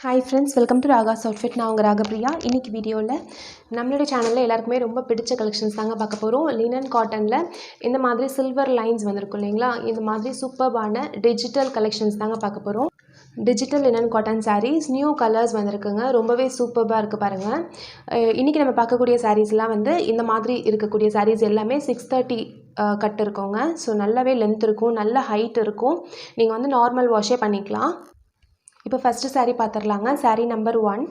Hi friends, welcome to Raga's Outfit. நான் உங்கள் ராகப்ரியா. இன்னைக்கு வீடியோவில் நம்மளுடைய சேனலில் எல்லாருக்குமே ரொம்ப பிடிச்ச கலெக்ஷன்ஸ் தாங்க பார்க்க போகிறோம். லினன் காட்டனில் இந்த மாதிரி சில்வர் லைன்ஸ் வந்திருக்கும் இல்லைங்களா, இந்த மாதிரி சூப்பர்பான டிஜிட்டல் கலெக்ஷன்ஸ் தாங்க பார்க்க போகிறோம். Digital linen cotton saris new colours வந்திருக்குங்க, ரொம்பவே சூப்பர்பாக இருக்குது பாருங்கள். இன்றைக்கி நம்ம பார்க்கக்கூடிய சாரீஸ்லாம் வந்து இந்த மாதிரி இருக்கக்கூடிய சாரீஸ் எல்லாமே 630 கட் இருக்கோங்க. ஸோ நல்லாவே லென்த் இருக்கும், நல்ல ஹைட் இருக்கும். நீங்கள் வந்து நார்மல் வாஷே பண்ணிக்கலாம். இப்போ ஃபஸ்ட்டு சாரீ பார்த்துடலாங்க. சாரீ நம்பர் 1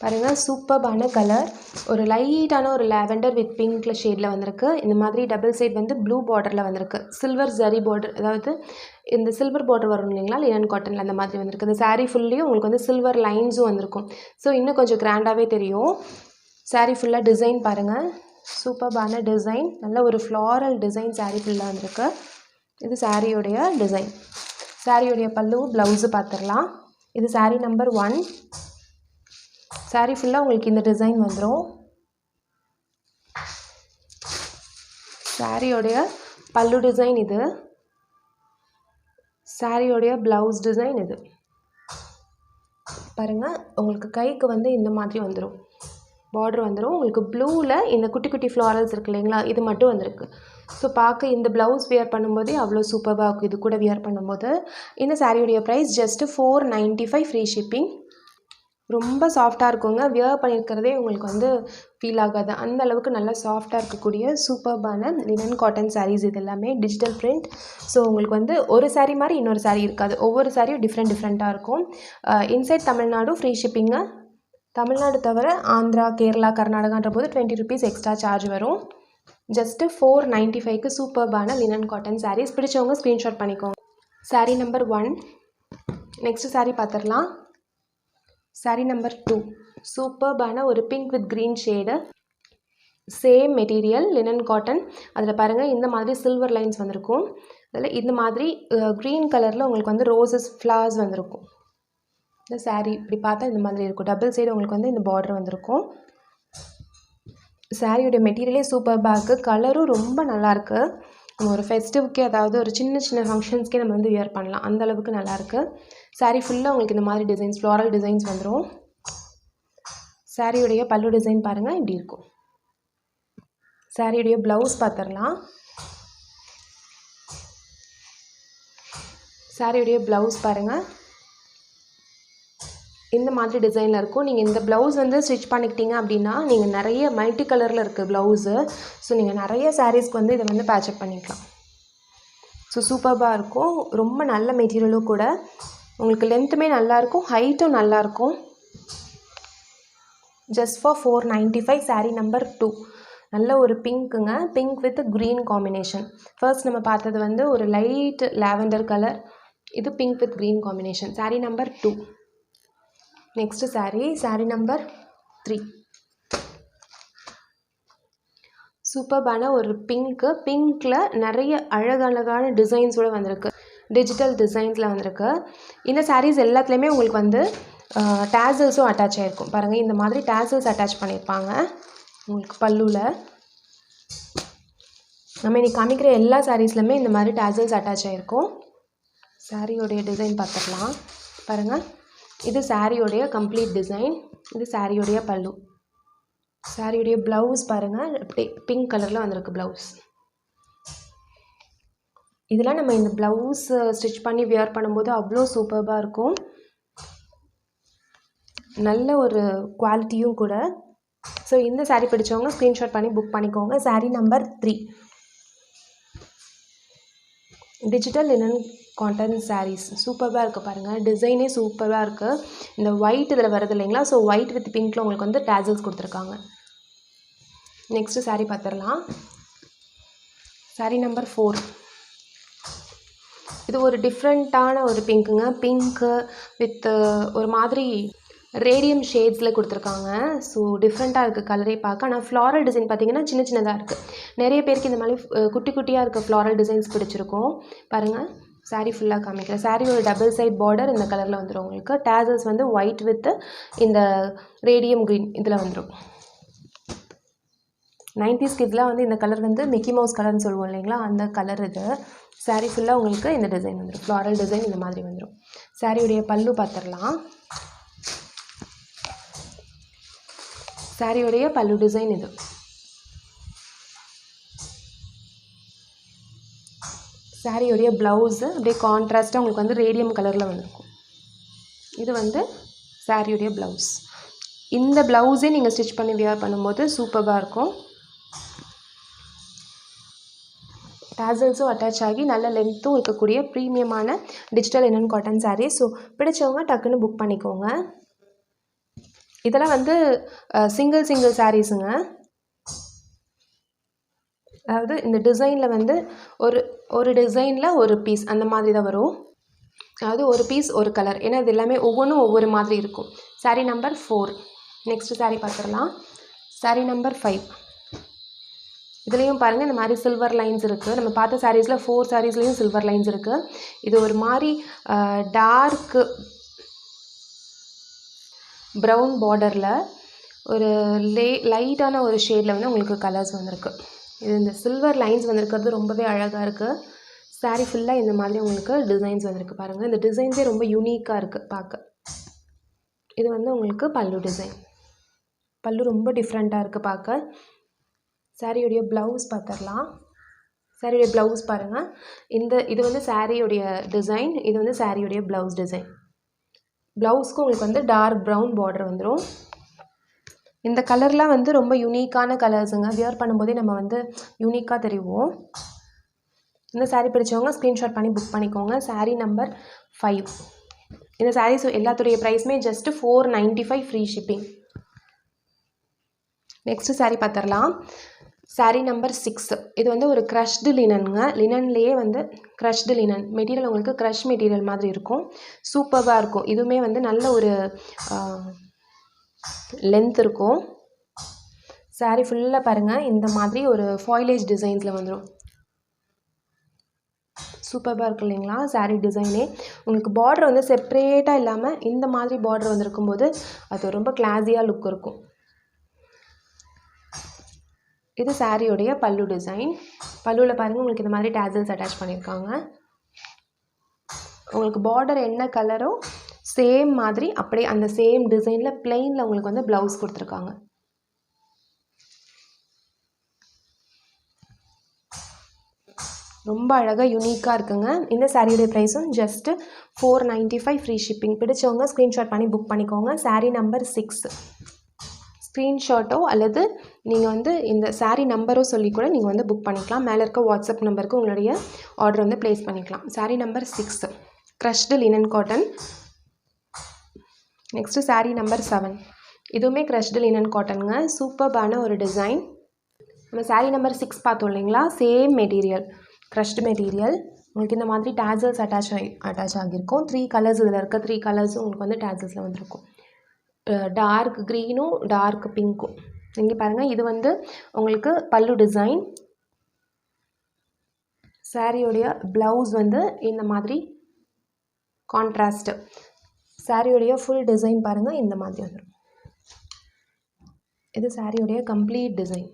பாருங்கள், சூப்பர்பான கலர், ஒரு லைட்டான ஒரு லாவெண்டர் வித் பிங்க்ல ஷேடில் வந்திருக்கு. இந்த மாதிரி டபுள் சைட் வந்து ப்ளூ பார்டரில் வந்திருக்கு, சில்வர் ஜரி பார்டர், அதாவது இந்த சில்வர் பார்டர் வரும் இல்லைங்களா லினன் காட்டனில், அந்த மாதிரி வந்திருக்கு. இந்த சாரீ ஃபுல்லையும் உங்களுக்கு வந்து சில்வர் லைன்ஸும் வந்திருக்கும். ஸோ இன்னும் கொஞ்சம் கிராண்டாகவே தெரியும். சாரீ ஃபுல்லாக டிசைன் பாருங்கள், சூப்பர்பான டிசைன், நல்ல ஒரு ஃப்ளாரல் டிசைன் சாரீ ஃபுல்லாக வந்திருக்கு. இது சாரியோடைய டிசைன். சாரியோடைய பல்லு, ப்ளவுஸு பார்த்துடலாம். இது சாரீ நம்பர் 1. சாரீ ஃபுல்லாக உங்களுக்கு இந்த டிசைன் வந்துடும். சாரியோடைய பல்லு டிசைன் இது, சாரியோடைய ப்ளவுஸ் டிசைன் இது. பாருங்கள், உங்களுக்கு கைக்கு வந்து இந்த மாதிரி வந்துடும், பார்டர் வந்துடும். உங்களுக்கு ப்ளூவில் இந்த குட்டி குட்டி ஃப்ளாரல்ஸ் இருக்குது இல்லைங்களா, இது மட்டும் வந்திருக்கு. ஸோ பார்க்க இந்த ப்ளவுஸ் வியர் பண்ணும்போதே அவ்வளோ சூப்பராக இருக்கும். இது கூட வியர் பண்ணும்போது இந்த சாரியுடைய ப்ரைஸ் ஜஸ்ட்டு 495 ஃப்ரீ ஷிப்பிங். ரொம்ப சாஃப்டாக இருக்குங்க, வியர் பண்ணியிருக்கிறதே உங்களுக்கு வந்து ஃபீல் ஆகாது, அந்த அளவுக்கு நல்லா சாஃப்டாக இருக்கக்கூடிய சூப்பர்பான லினன் காட்டன் சாரீஸ். இது எல்லாமே டிஜிட்டல் பிரிண்ட். ஸோ உங்களுக்கு வந்து ஒரு சாரீ மாதிரி இன்னொரு சாரீ இருக்காது, ஒவ்வொரு சாரியும் டிஃப்ரெண்ட்டாக இருக்கும். இன்சைட் தமிழ்நாடு ஃப்ரீ ஷிப்பிங்க. தமிழ்நாடு தவிர ஆந்திரா, கேரளா, கர்நாடகான்ற போது 20 rupees எக்ஸ்ட்ரா சார்ஜ் வரும். ஜஸ்ட்டு 495க்கு சூப்பர்பான லினன் காட்டன் சாரீஸ். பிடிச்சவங்க ஸ்க்ரீன்ஷாட் பண்ணிக்கோங்க. சாரீ நம்பர் 1. நெக்ஸ்ட்டு சாரீ பார்த்துடலாம். சாரீ நம்பர் 2 சூப்பர்பான ஒரு pink with green shade, same material linen cotton. அதில் பாருங்கள் இந்த மாதிரி சில்வர் லைன்ஸ் வந்திருக்கும். அதில் இந்த மாதிரி க்ரீன் கலரில் உங்களுக்கு வந்து ரோசஸ் ஃப்ளவர்ஸ் வந்திருக்கும். இந்த சாரீ இப்படி பார்த்தா இந்த மாதிரி இருக்கும், டபுள் சைடு உங்களுக்கு வந்து இந்த பார்டர் வந்திருக்கும். சாரியோடைய மெட்டீரியலே சூப்பர்பாக இருக்குது, கலரும் ரொம்ப நல்லாயிருக்கு. நம்ம ஒரு ஃபெஸ்டிவ்க்கே, அதாவது ஒரு சின்ன சின்ன ஃபங்க்ஷன்ஸ்க்கே நம்ம வந்து வியர் பண்ணலாம், அந்த அளவுக்கு நல்லாயிருக்கு. சாரீ ஃபுல்லாக உங்களுக்கு இந்த மாதிரி டிசைன்ஸ், ஃப்ளாரல் டிசைன்ஸ் வந்துடும். சாரியுடைய பல்லு டிசைன் பாருங்கள், இப்படி இருக்கும். சாரியுடைய ப்ளவுஸ் பார்த்துடலாம். சாரியுடைய ப்ளவுஸ் பாருங்கள், இந்த மாதிரி டிசைனில் இருக்கும். நீங்கள் இந்த ப்ளவுஸ் வந்து ஸ்டிச் பண்ணிக்கிட்டீங்க அப்படின்னா, நீங்கள் நிறைய மல்டி கலரில் இருக்குது ப்ளவுஸு. ஸோ நீங்கள் நிறைய சாரீஸ்க்கு வந்து இதை வந்து பேட்சப் பண்ணிக்கலாம். ஸோ சூப்பர்பாக இருக்கும், ரொம்ப நல்ல மெட்டீரியலும் கூட. உங்களுக்கு லென்த்துமே நல்லாயிருக்கும், ஹைட்டும் நல்லாயிருக்கும். Just for 495. சாரீ நம்பர் 2 நல்ல ஒரு பிங்க்குங்க, pink with green combination. First நம்ம பார்த்தது வந்து ஒரு லைட் லாவெண்டர் கலர், இது pink with green combination. Sari number 2. Next sari number 3 சூப்பர்பான ஒரு பிங்க்கில் நிறைய அழகழகான டிசைன்ஸோடு வந்திருக்கு, டிஜிட்டல் டிசைன்ஸில் வந்திருக்கு. இந்த சாரீஸ் எல்லாத்துலேயுமே உங்களுக்கு வந்து டேசல்ஸும் அட்டாச் ஆகிருக்கும். பாருங்கள், இந்த மாதிரி டேசல்ஸ் அட்டாச் பண்ணியிருப்பாங்க உங்களுக்கு பல்லுவில். நம்ம இன்றைக்கி காமிக்கிற எல்லா சாரீஸ்லையுமே இந்த மாதிரி டேசல்ஸ் அட்டாச் ஆகிருக்கும். சாரியோடைய டிசைன் பார்த்துக்கலாம். பாருங்கள், இது சாரியோடைய கம்ப்ளீட் டிசைன், இது சாரியோடைய பல்லு. சாரியோடைய ப்ளவுஸ் பாருங்கள், பிங்க் கலரில் வந்திருக்கு ப்ளவுஸ். இதெல்லாம் நம்ம இந்த ப்ளவுஸ் ஸ்டிச் பண்ணி வியர் பண்ணும்போது அவ்வளோ சூப்பர்பாக இருக்கும், நல்ல ஒரு குவாலிட்டியும் கூட. ஸோ இந்த சாரீ பிடிச்சவங்க ஸ்க்ரீன்ஷாட் பண்ணி புக் பண்ணிக்கோங்க. Sari number 3 digital linen cotton saris சூப்பராக இருக்குது பாருங்கள், டிசைனே சூப்பராக இருக்குது. இந்த ஒயிட் இதில் வருது இல்லைங்களா, ஸோ ஒயிட் வித் பிங்க்கில் உங்களுக்கு வந்து டேசல்ஸ் கொடுத்துருக்காங்க. நெக்ஸ்ட்டு சாரீ பார்த்துடலாம். சாரீ நம்பர் 4 இது ஒரு டிஃப்ரெண்ட்டான ஒரு பிங்க்குங்க, பிங்க்கு வித் ஒரு மாதிரி ரேடியம் ஷேட்ஸில் கொடுத்துருக்காங்க. ஸோ டிஃப்ரெண்ட்டாக இருக்குது கலரே பார்க்க. ஆனால் ஃப்ளாரல் டிசைன் பார்த்திங்கன்னா சின்ன சின்னதாக இருக்குது. நிறைய பேருக்கு இந்த மாதிரி குட்டி குட்டியாக இருக்க ஃப்ளாரல் டிசைன்ஸ் பிடிச்சிருக்கும். பாருங்கள், சாரீ ஃபுல்லாக காமிக்கிறேன். சாரீ ஒரு டபுள் சைட் பார்டர் இந்த கலரில் வந்துடும் உங்களுக்கு. டேசல்ஸ் வந்து ஒயிட் வித் இந்த ரேடியம் க்ரீன் இதில் வந்துடும். 90s கிட்ஸ்லாம் வந்து இந்த கலர் வந்து மிக்கி மவுஸ் கலர்னு சொல்லுவோம் இல்லைங்களா, அந்த கலர் இது. சாரீ ஃபுல்லாக உங்களுக்கு இந்த டிசைன் வந்துடும், ஃப்ளாரல் டிசைன் இந்த மாதிரி வந்துடும். சாரியுடைய பல்லு பார்த்துடலாம். சாரியோடைய பல்லு டிசைன் இது. சாரியோடைய ப்ளவுஸு அப்படியே கான்ட்ராஸ்ட்டாக உங்களுக்கு வந்து ரேடியம் கலரில் வந்துருக்கும். இது வந்து சாரியோடைய ப்ளவுஸ். இந்த ப்ளவுஸே நீங்கள் ஸ்டிச் பண்ணி வியர் பண்ணும்போது சூப்பராக இருக்கும். டாசல்ஸும் அட்டாச் ஆகி நல்ல லென்த்தும் இருக்கக்கூடிய ப்ரீமியமான digital linen cotton sari. So பிடிச்சவங்க டக்குன்னு புக் பண்ணிக்கோங்க. இதெல்லாம் வந்து சிங்கிள் சாரீஸுங்க. அதாவது இந்த டிசைனில் வந்து ஒரு டிசைனில் ஒரு பீஸ் அந்த மாதிரி தான் வரும். அதாவது ஒரு பீஸ் ஒரு கலர். ஏன்னா இது எல்லாமே ஒவ்வொன்றும் ஒவ்வொரு மாதிரி இருக்கும். சாரீ நம்பர் 4. நெக்ஸ்ட் சாரீ பார்த்துடலாம். சாரீ நம்பர் 5. இதுலேயும் பாருங்கள் இந்த மாதிரி சில்வர் லைன்ஸ் இருக்குது. நம்ம பார்த்த சாரீஸில் 4 சாரீஸ்லேயும் சில்வர் லைன்ஸ் இருக்குது. இது ஒரு மாதிரி டார்க்கு ப்ரௌன் பார்டரில் ஒரு லைட்டான ஒரு ஷேடில் வந்து உங்களுக்கு கலர்ஸ் வந்திருக்கு. இது இந்த சில்வர் லைன்ஸ் வந்திருக்கிறது ரொம்பவே அழகாக இருக்குது. சாரீ ஃபுல்லாக இந்த மாதிரி உங்களுக்கு டிசைன்ஸ் வந்திருக்கு பாருங்கள். இந்த டிசைன்ஸே ரொம்ப யூனிக்காக இருக்குது பார்க்க. இது வந்து உங்களுக்கு பல்லு டிசைன். பல்லு ரொம்ப டிஃப்ரெண்ட்டாக இருக்குது பார்க்க. சாரியுடைய ப்ளவுஸ் பார்த்துடலாம். சாரியுடைய ப்ளவுஸ் பாருங்கள். இது வந்து சாரியுடைய டிசைன். இது வந்து சாரியுடைய ப்ளவுஸ் டிசைன். ப்ளவுஸ்க்கு உங்களுக்கு வந்து டார்க் ப்ரௌன் பார்டர் வந்துடும். இந்த கலர்லாம் வந்து ரொம்ப யூனிக்கான கலர்ஸுங்க. வியர் பண்ணும்போதே நம்ம வந்து யூனிக்காக தெரியும். இந்த சாரீ பிடிச்சவங்க ஸ்க்ரீன்ஷாட் பண்ணி புக் பண்ணிக்கோங்க. சாரீ நம்பர் 5. இந்த சாரீஸ் எல்லாத்துடைய ப்ரைஸுமே just 495 free shipping. Next sari பார்த்துடலாம். சாரீ நம்பர் 6. இது வந்து ஒரு க்ரஷ்டு லினனுங்க. லினன்லேயே வந்து க்ரஷ்டு லினன் மெட்டீரியல் உங்களுக்கு க்ரஷ் மெட்டீரியல் மாதிரி இருக்கும். சூப்பராக இருக்கும். இதுவுமே வந்து நல்ல ஒரு லென்த் இருக்கும். சாரீ ஃபுல்லாக பாருங்கள் இந்த மாதிரி ஒரு ஃபாயிலேஜ் டிசைன்ஸில் வந்துடும். சூப்பராக இருக்குது இல்லைங்களா சாரீ டிசைனே. உங்களுக்கு பார்டர் வந்து செப்ரேட்டாக இல்லாமல் இந்த மாதிரி பார்டர் வந்துருக்கும்போது அது ரொம்ப கிளாஸியாக லுக் இருக்கும். இது சாரியோடைய பல்லு டிசைன். பல்லுவில் பாருங்கள் உங்களுக்கு இந்த மாதிரி டாசல்ஸ் அட்டாச் பண்ணியிருக்காங்க. உங்களுக்கு பார்டர் என்ன கலரோ சேம் மாதிரி அப்படியே அந்த சேம் டிசைனில் பிளெயினில் உங்களுக்கு வந்து ப்ளவுஸ் கொடுத்துருக்காங்க. ரொம்ப அழகாக யூனிக்காக இருக்குங்க. இந்த சாரியோடைய ப்ரைஸும் ஜஸ்ட்டு 495 ஃப்ரீ ஷிப்பிங். பிடிச்சவங்க ஸ்க்ரீன்ஷாட் பண்ணி புக் பண்ணிக்கோங்க. சாரீ நம்பர் 6 ஸ்க்ரீன்ஷாட்டோ அல்லது நீங்கள் வந்து இந்த சாரீ நம்பரோ சொல்லி கூட நீங்கள் வந்து புக் பண்ணிக்கலாம். மேலே இருக்க வாட்ஸ்அப் நம்பருக்கு உங்களுடைய ஆர்டர் வந்து ப்ளேஸ் பண்ணிக்கலாம். Sari number 6 crushed linen cotton. Next sari number 7. இதுவுமே க்ரஷ்டு லினன் காட்டனுங்க. சூப்பர்பான ஒரு டிசைன். நம்ம சாரீ நம்பர் 6 பார்த்தோம் இல்லைங்களா, சேம் மெட்டீரியல் க்ரஷ்டு மெட்டீரியல். உங்களுக்கு இந்த மாதிரி டாசல்ஸ் அட்டாச் ஆகியிருக்கும். 3 கலர்ஸ் இதில் இருக்க 3 கலர்ஸும் உங்களுக்கு வந்து டாசல்ஸில் வந்துருக்கும். டார்க் க்ரீனும் டார்க் பிங்க்கும். இங்கே பாருங்கள் இது வந்து உங்களுக்கு பல்லு டிசைன். சாரியோடைய ப்ளவுஸ் வந்து இந்த மாதிரி கான்ட்ராஸ்ட்டு. சாரியோடைய ஃபுல் டிசைன் பாருங்கள் இந்த மாதிரி வந்துடும். இது சாரியோடைய கம்ப்ளீட் டிசைன்.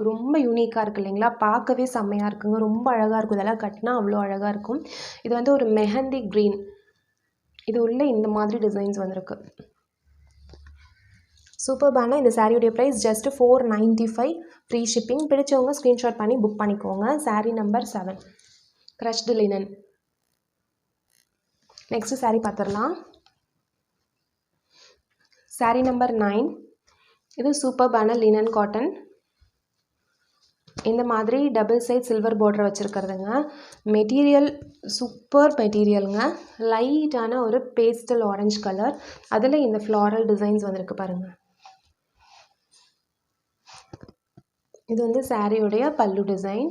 ரொம்ப யூனிக்காக இருக்குது இல்லைங்களா, பார்க்கவே செம்மையாக இருக்குங்க. ரொம்ப அழகாக இருக்கும். இதெல்லாம் கட்டினா அவ்வளோ அழகாக இருக்கும். இது வந்து ஒரு மெஹந்தி க்ரீன். இது உள்ள இந்த மாதிரி டிசைன்ஸ் வந்திருக்கு. சூப்பர்பான இந்த சாரியுடைய ப்ரைஸ் ஜஸ்ட்டு 495 ஃப்ரீ ஷிப்பிங். பிடிச்சவங்க ஸ்க்ரீன்ஷாட் பண்ணி புக் பண்ணிக்கோங்க. Sari number 7 crushed linen. Next sari பார்த்துடலாம். சாரீ நம்பர் 9. இது சூப்பர்பான லினன் காட்டன். இந்த மாதிரி டபுள் சைட் சில்வர் பார்டர் வச்சுருக்கிறதுங்க. மெட்டீரியல் சூப்பர் மெட்டீரியலுங்க. லைட்டான ஒரு பேஸ்டல் ஆரஞ்சு கலர். அதில் இந்த ஃப்ளாரல் டிசைன்ஸ் வந்திருக்கு பாருங்கள். இது வந்து சாரியோடைய பல்லு டிசைன்.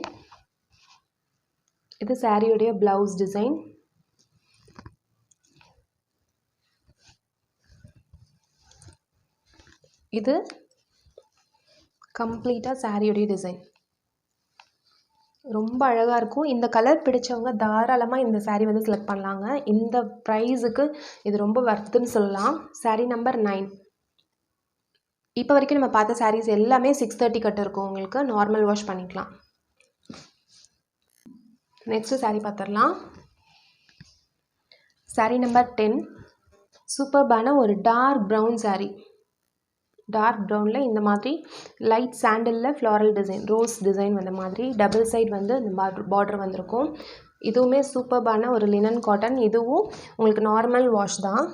இது சாரியோடைய ப்ளவுஸ் டிசைன். இது கம்ப்ளீட்டாக சாரியோடைய டிசைன். ரொம்ப அழகாக இருக்கும். இந்த கலர் பிடிச்சவங்க தாராளமாக இந்த சாரீ வந்து செலக்ட் பண்ணலாங்க. இந்த ப்ரைஸுக்கு இது ரொம்ப வர்த்துன்னு சொல்லலாம். சாரீ நம்பர் 9. இப்போ வரைக்கும் நம்ம பார்த்த சாரீஸ் எல்லாமே 630 கட்டு இருக்கும். உங்களுக்கு நார்மல் வாஷ் பண்ணிக்கலாம். நெக்ஸ்ட்டு சாரீ பார்த்துடலாம். சாரீ நம்பர் 10. சூப்பர்பான ஒரு டார்க் ப்ரௌன் சாரீ. டார்க் ப்ரௌனில் இந்த மாதிரி லைட் சாண்டலில் ஃப்ளாரல் டிசைன் ரோஸ் டிசைன் வந்த மாதிரி டபுள் சைடு வந்து இந்த பார்டர் வந்திருக்கும். இதுவுமே சூப்பர்பான ஒரு லினன் காட்டன். இதுவும் உங்களுக்கு நார்மல் வாஷ் தான்.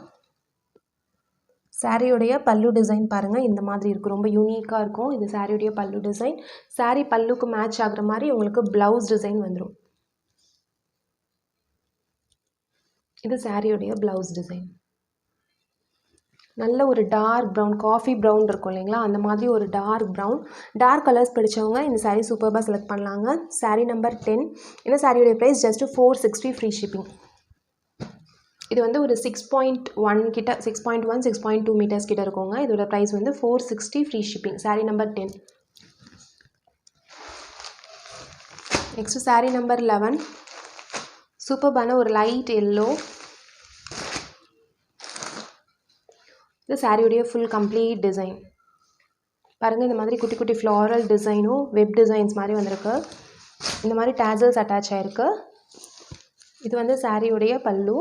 சாரியுடைய பல்லு டிசைன் பாருங்கள், இந்த மாதிரி இருக்கும். ரொம்ப யூனிக்காக இருக்கும். இது சாரியுடைய பல்லு டிசைன். சாரி பல்லுக்கு மேட்ச் ஆகுற மாதிரி உங்களுக்கு ப்ளவுஸ் டிசைன் வந்துடும். இது சாரியுடைய ப்ளவுஸ் டிசைன். நல்ல ஒரு டார்க் ப்ரௌன், காஃபி ப்ரௌன் இருக்கும் இல்லைங்களா, அந்த மாதிரி ஒரு டார்க் ப்ரௌன். டார்க் கலர்ஸ் பிடிச்சவங்க இந்த சாரீ சூப்பராக செலக்ட் பண்ணலாங்க. சாரீ நம்பர் 10. இந்த சாரியுடைய ப்ரைஸ் ஜஸ்ட் 460 ஃப்ரீ ஷிப்பிங். இது வந்து ஒரு 6.1 கிட்ட 6.1 6.2 மீட்டர்ஸ் கிட்ட இருக்குங்க. இதோட ப்ரைஸ் வந்து 460 free shipping. Sari number 10. Next sari number 11. சூப்பர்பான ஒரு லைட் எல்லோ. இது சாரியுடைய ஃபுல் கம்ப்ளீட் டிசைன் பாருங்கள். இந்த மாதிரி குட்டி குட்டி ஃப்ளாரல் டிசைனும் வெப் டிசைன்ஸ் மாதிரி வந்திருக்கு. இந்த மாதிரி டேசல்ஸ் அட்டாச் ஆகிருக்கு. இது வந்து சாரியுடைய பல்லு.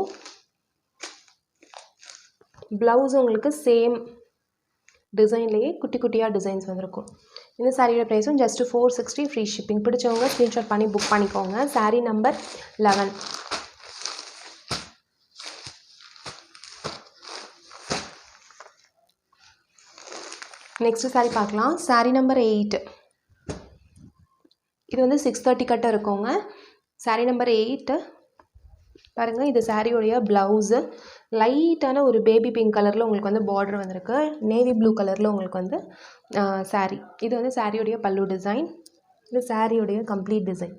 ப்ளவுஸ் உங்களுக்கு சேம் டிசைன்லேயே குட்டி குட்டியாக டிசைன்ஸ் வந்திருக்கும். இந்த சாரியோட ப்ரைஸும் ஜஸ்ட் 460 ஃப்ரீ ஷிப்பிங். பிடிச்சவங்க ஸ்க்ரீன்ஷாட் பண்ணி புக் பண்ணிக்கோங்க. சாரீ நம்பர் 11. நெக்ஸ்ட்டு சாரீ பார்க்கலாம். சாரீ நம்பர் 8. இது வந்து 630 கட்ட இருக்குங்க. சாரீ நம்பர் 8 பாருங்கள். இது சாரியோடைய ப்ளவுஸு. லைட்டான ஒரு பேபி பிங்க் கலரில் உங்களுக்கு வந்து பார்டர் வந்திருக்கு. நேவி ப்ளூ கலரில் உங்களுக்கு வந்து சாரீ. இது வந்து சாரியுடைய பல்லு டிசைன். இது சாரியுடைய கம்ப்ளீட் டிசைன்.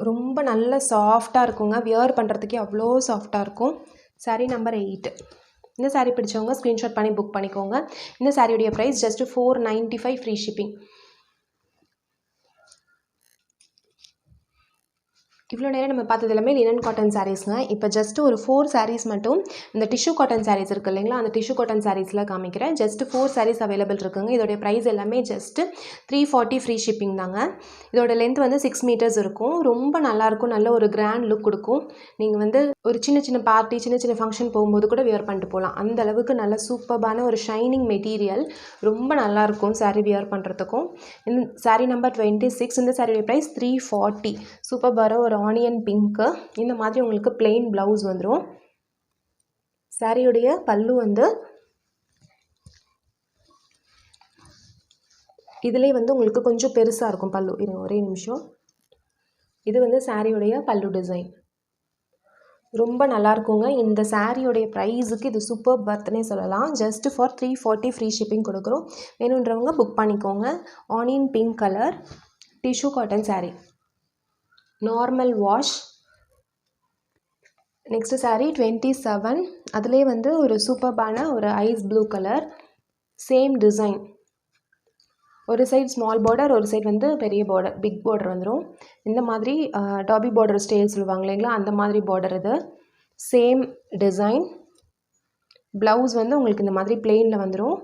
ரொம்ப நல்ல சாஃப்டாக இருக்குங்க. வியர் பண்ணுறதுக்கே அவ்வளோ சாஃப்டாக இருக்கும். சாரீ நம்பர் 8. இந்த சாரீ பிடிச்சவங்க ஸ்க்ரீன்ஷாட் பண்ணி புக் பண்ணிக்கோங்க. இந்த சாரியுடைய ப்ரைஸ் ஜஸ்ட் 495 ஃப்ரீ ஷிப்பிங். இவ்வளோ நேரம் நம்ம பார்த்தது எல்லாமே லினன் காட்டன் சாரீஸ்ங்க. இப்போ ஜஸ்ட் ஒரு 4 சாரீஸ் மட்டும் இந்த டிஷ்யூ காட்டன் சாரீஸ் இருக்குது இல்லைங்களா, அந்த டிஷ்யூ காட்டன் சாரீஸில் காமிக்கிறேன். ஜஸ்ட் 4 சாரீஸ் அவைலபிள் இருக்குங்க. இதோடைய ப்ரைஸ் எல்லாமே ஜஸ்ட் 340 ஃப்ரீ ஷிப்பிங் தாங்க. இதோட லென்த் வந்து 6 மீட்டர்ஸ் இருக்கும். ரொம்ப நல்லாயிருக்கும். நல்ல ஒரு கிராண்ட் லுக் கொடுக்கும். நீங்கள் வந்து ஒரு சின்ன சின்ன பார்ட்டி, சின்ன சின்ன ஃபங்க்ஷன் போகும்போது கூட வியர் பண்ணிட்டு போகலாம். அந்த அளவுக்கு நல்ல சூப்பர்பான ஒரு ஷைனிங் மெட்டீரியல். ரொம்ப நல்லாயிருக்கும் சாரீ வியர் பண்ணுறதுக்கும். இந்த சாரீ நம்பர் 26. இந்த சாரியோடைய ப்ரைஸ் 340. சூப்பர்பான ஒரு ஆனியன் பிங்க்கு. இந்த மாதிரி உங்களுக்கு பிளெயின் ப்ளவுஸ் வந்துடும். சாரியுடைய பல்லு வந்து இதுலேயே வந்து உங்களுக்கு கொஞ்சம் பெருசாக இருக்கும் பல்லு. இது ஒரே நிமிஷம். இது வந்து சாரியுடைய பல்லு டிசைன். ரொம்ப நல்லாயிருக்குங்க. இந்த சாரியோடைய ப்ரைஸுக்கு இது சூப்பர் பர்த்னே சொல்லலாம். ஜஸ்ட் ஃபார் 340 ஃப்ரீ ஷிப்பிங் கொடுக்குறோம். வேணுன்றவங்க புக் பண்ணிக்கோங்க. Onion pink colour tissue cotton sari. Normal wash. Next sari 27. அதுலேயே வந்து ஒரு சூப்பர்பான ஒரு ice blue colour. Same design. ஒரு சைடு ஸ்மால் பார்டர், ஒரு சைடு வந்து பெரிய பார்டர், பிக் பார்டர் வந்துடும். இந்த மாதிரி டாபி பார்டர் ஸ்டைல் சொல்லுவாங்க இல்லைங்களா, அந்த மாதிரி பார்டர் இது. Same design. ப்ளவுஸ் வந்து உங்களுக்கு இந்த மாதிரி பிளெயினில் வந்துடும்.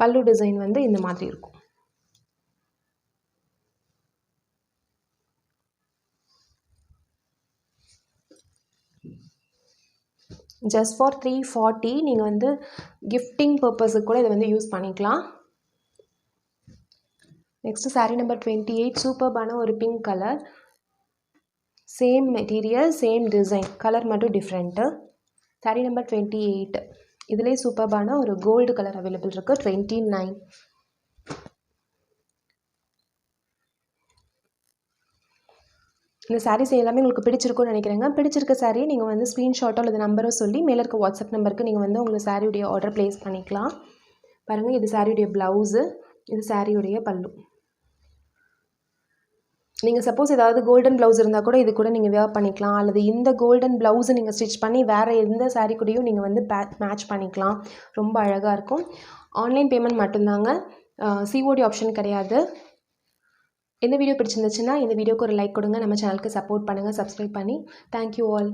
பல்லு டிசைன் வந்து இந்த மாதிரி இருக்கும். Just for 340. நீங்கள் வந்து கிஃப்டிங் பர்பஸுக்கு கூட இதை வந்து யூஸ் பண்ணிக்கலாம். Next sari number 28. சூப்பர்பான ஒரு pink colour. Same material, same design, colour மட்டும் டிஃப்ரெண்ட்டு. சாரீ நம்பர் 28. இதுலேயே சூப்பர்பான ஒரு கோல்டு கலர் அவைலபிள் இருக்குது. 29. இந்த சாரீஸ் எல்லாமே உங்களுக்கு பிடிச்சிருக்கும்னு நினைக்கிறேங்க. பிடிச்சிருக்க சாரீ நீங்கள் வந்து ஸ்க்ரீன்ஷாட்டோ அல்லது நம்பரோ சொல்லி மேலே இருக்க வாட்ஸ்அப் நம்பருக்கு நீங்கள் வந்து உங்கள் சாரியுடைய ஆர்டர் ப்ளேஸ் பண்ணிக்கலாம். பாருங்கள், இது சாரியுடைய ப்ளவுஸு. இது சாரியுடைய பல்லு. நீங்கள் சப்போஸ் ஏதாவது கோல்டன் ப்ளவுஸ் இருந்தால் கூட இது கூட நீங்கள் வேர் பண்ணிக்கலாம். அல்லது இந்த கோல்டன் ப்ளவுஸை நீங்கள் ஸ்டிச் பண்ணி வேறு எந்த சாரீ கூடயும் நீங்கள் வந்து மேட்ச் பண்ணிக்கலாம். ரொம்ப அழகாக இருக்கும். ஆன்லைன் பேமெண்ட் மட்டும்தாங்க. சிஓடி ஆப்ஷன் கிடையாது. இந்த வீடியோ பிடிச்சிருந்துச்சுன்னா இந்த வீடியோக்கு ஒரு லைக் கொடுங்க. நம்ம சேனலுக்கு சப்போர்ட் பண்ணுங்கள். சப்ஸ்கிரைப் பண்ணி. Thank you all.